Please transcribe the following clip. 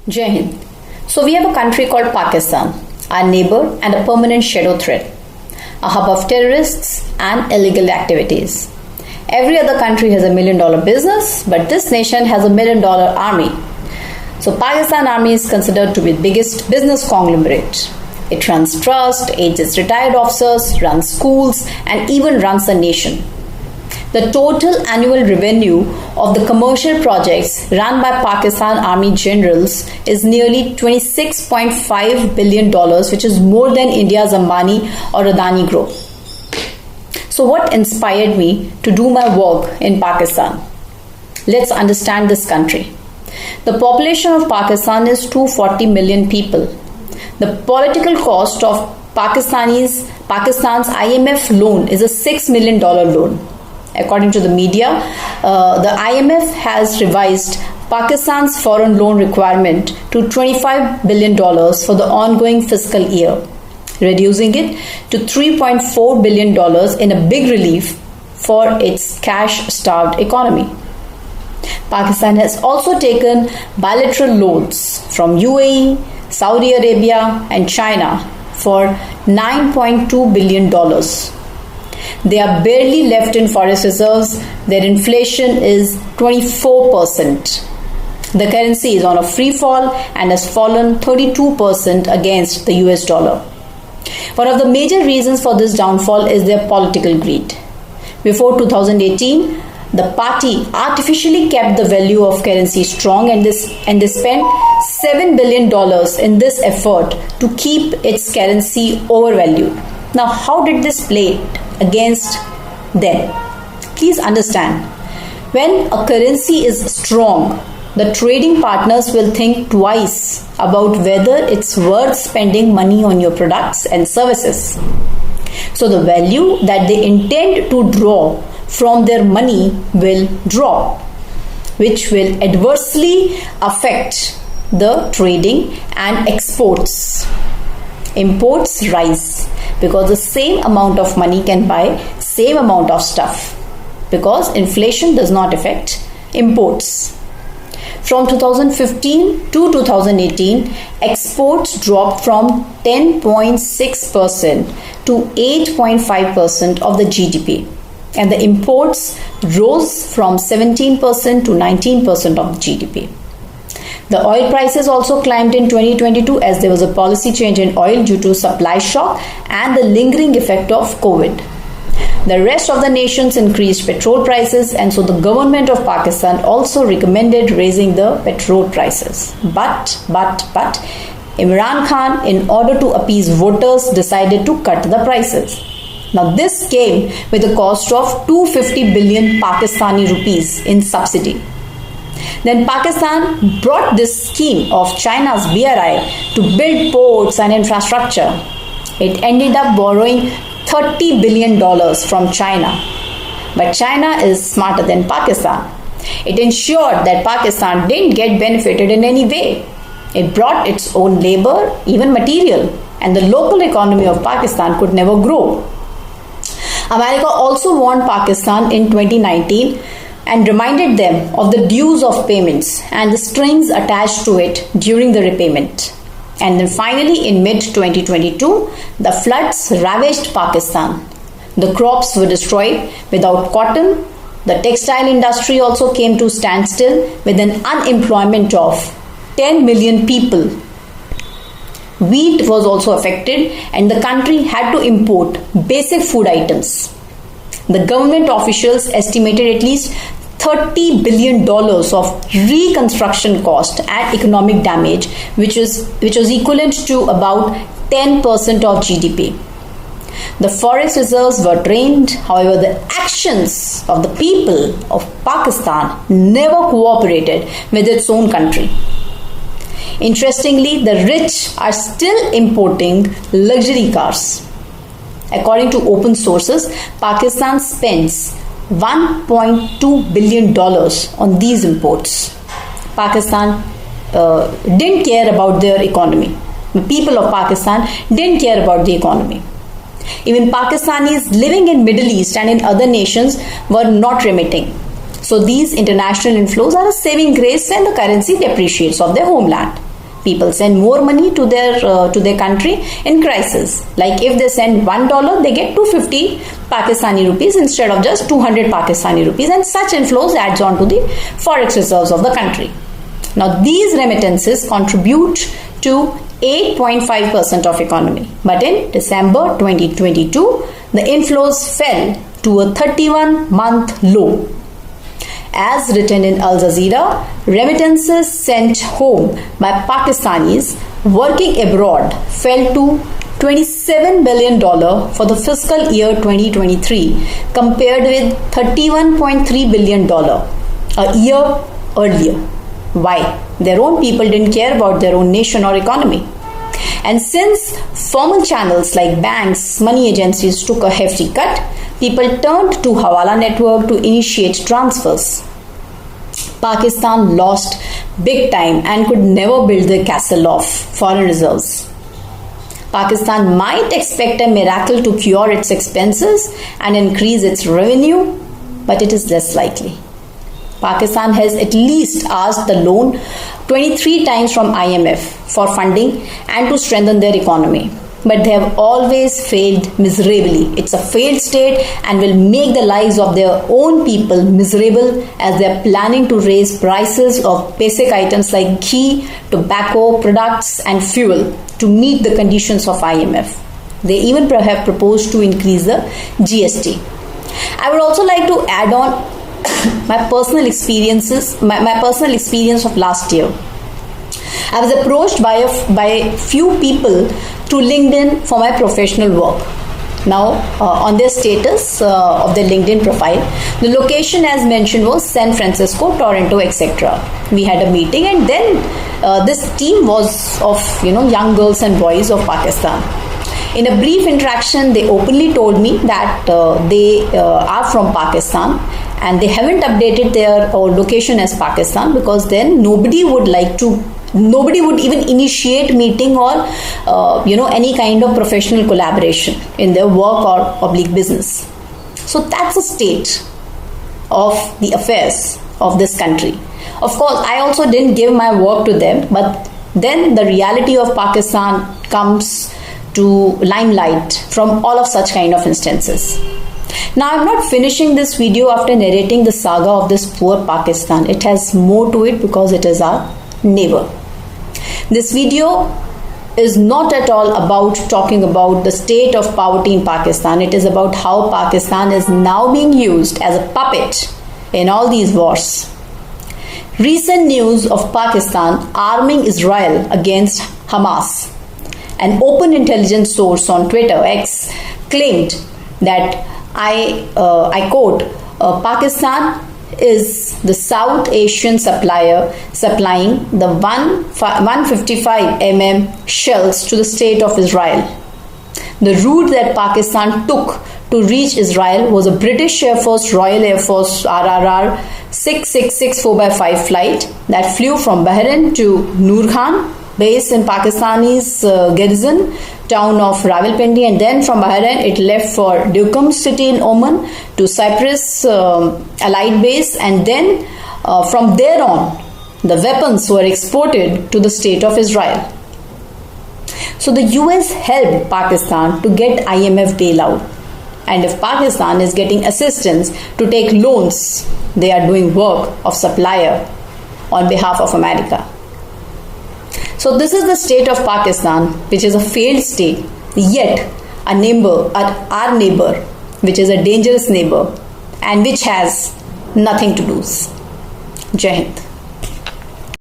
Jai Hind. So we have a country called Pakistan, our neighbor and a permanent shadow threat, a hub of terrorists and illegal activities. Every other country has $1 million business, but this nation has $1 million army. So Pakistan Army is considered to be the biggest business conglomerate. It runs trust, aids its retired officers, runs schools, and even runs the nation. The total annual revenue of the commercial projects run by Pakistan Army generals is nearly $26.5 billion, which is more than India's Ambani or Adani group. So what inspired me to do my work in Pakistan? Let's understand this country. The population of Pakistan is 240 million people. The political cost of Pakistan's IMF loan is a $6 million loan. According to the media, the IMF has revised Pakistan's foreign loan requirement to $25 billion for the ongoing fiscal year, reducing it to $3.4 billion in a big relief for its cash-starved economy. Pakistan has also taken bilateral loans from UAE, Saudi Arabia and China for $9.2 billion. They are barely left in foreign reserves. Their inflation is 24%. The currency is on a free fall and has fallen 32% against the US dollar. One of the major reasons for this downfall is their political greed. Before 2018, the party artificially kept the value of currency strong and they spent $7 billion in this effort to keep its currency overvalued. Now, how did this play against them? Please understand, when a currency is strong, the trading partners will think twice about whether it's worth spending money on your products and services. So the value that they intend to draw from their money will drop, which will adversely affect the trading and exports. Imports rise because the same amount of money can buy same amount of stuff, because inflation does not affect imports. From 2015 to 2018, exports dropped from 10.6% to 8.5% of the GDP, and the imports rose from 17% to 19% of the GDP. The oil prices also climbed in 2022 as there was a policy change in oil due to supply shock and the lingering effect of COVID. The rest of the nations increased petrol prices, and so the government of Pakistan also recommended raising the petrol prices. But Imran Khan, in order to appease voters, decided to cut the prices. Now this came with a cost of 250 billion Pakistani rupees in subsidy. Then Pakistan brought this scheme of China's BRI to build ports and infrastructure. It ended up borrowing $30 billion from China. But China is smarter than Pakistan. It ensured that Pakistan didn't get benefited in any way. It brought its own labor, even material, and the local economy of Pakistan could never grow. America also warned Pakistan in 2019 and reminded them of the dues of payments and the strings attached to it during the repayment. And then finally, in mid-2022, the floods ravaged Pakistan. The crops were destroyed. Without cotton, the textile industry also came to standstill with an unemployment of 10 million people. Wheat was also affected, and the country had to import basic food items. The government officials estimated at least $30 billion of reconstruction cost and economic damage, which was equivalent to about 10% of GDP. The forex reserves were drained. However, the actions of the people of Pakistan never cooperated with its own country. Interestingly, the rich are still importing luxury cars. According to open sources, Pakistan spends $1.2 billion on these imports. Pakistan didn't care about their economy. The people of Pakistan didn't care about the economy. Even Pakistanis living in Middle East and in other nations were not remitting. So these international inflows are a saving grace when the currency depreciates of their homeland. People send more money to their country in crisis. Like if they send $1, they get 250 Pakistani rupees instead of just 200 Pakistani rupees, and such inflows adds on to the forex reserves of the country. Now these remittances contribute to 8.5% of economy. But in December 2022, the inflows fell to a 31-month low. As written in Al Jazeera, remittances sent home by Pakistanis working abroad fell to $27 billion for the fiscal year 2023 compared with $31.3 billion a year earlier. Why? Their own people didn't care about their own nation or economy. And since formal channels like banks, money agencies took a hefty cut, people turned to Hawala network to initiate transfers. Pakistan lost big time and could never build the castle of foreign reserves. Pakistan might expect a miracle to cure its expenses and increase its revenue, but it is less likely. Pakistan has at least asked the loan 23 times from IMF for funding and to strengthen their economy. But they have always failed miserably. It's a failed state and will make the lives of their own people miserable as they are planning to raise prices of basic items like ghee, tobacco products and fuel to meet the conditions of IMF. They even have proposed to increase the GST. I would also like to add on my personal experience of last year. I was approached by a few people through LinkedIn for my professional work. Now, on their status of their LinkedIn profile, the location as mentioned was San Francisco, Toronto, etc. We had a meeting, and then this team was of young girls and boys of Pakistan. In a brief interaction, they openly told me that they are from Pakistan and they haven't updated their location as Pakistan because then nobody would even initiate meeting or any kind of professional collaboration in their work or public business. So that's the state of the affairs of this country. Of course, I also didn't give my work to them, but then the reality of Pakistan comes to limelight from all of such kind of instances. Now, I'm not finishing this video after narrating the saga of this poor Pakistan. It has more to it because it is our neighbor. This video is not at all about talking about the state of poverty in Pakistan. It is about how Pakistan is now being used as a puppet in all these wars. Recent news of Pakistan arming Israel against Hamas. An open intelligence source on Twitter, X, claimed that, I quote, Pakistan is the South Asian supplier supplying the 155 mm shells to the state of Israel. The route that Pakistan took to reach Israel was a British Air Force Royal Air Force RRR 666 4x5 flight that flew from Bahrain to Noor Khan, based in Pakistani's garrison town of Rawalpindi, and then from Bahrain it left for Duqm city in Oman to Cyprus allied base, and then from there on the weapons were exported to the state of Israel. So the US helped Pakistan to get IMF bailout, and if Pakistan is getting assistance to take loans, they are doing work of supplier on behalf of America. So this is the state of Pakistan, which is a failed state, yet our neighbor, which is a dangerous neighbor and which has nothing to lose. Jai Hind.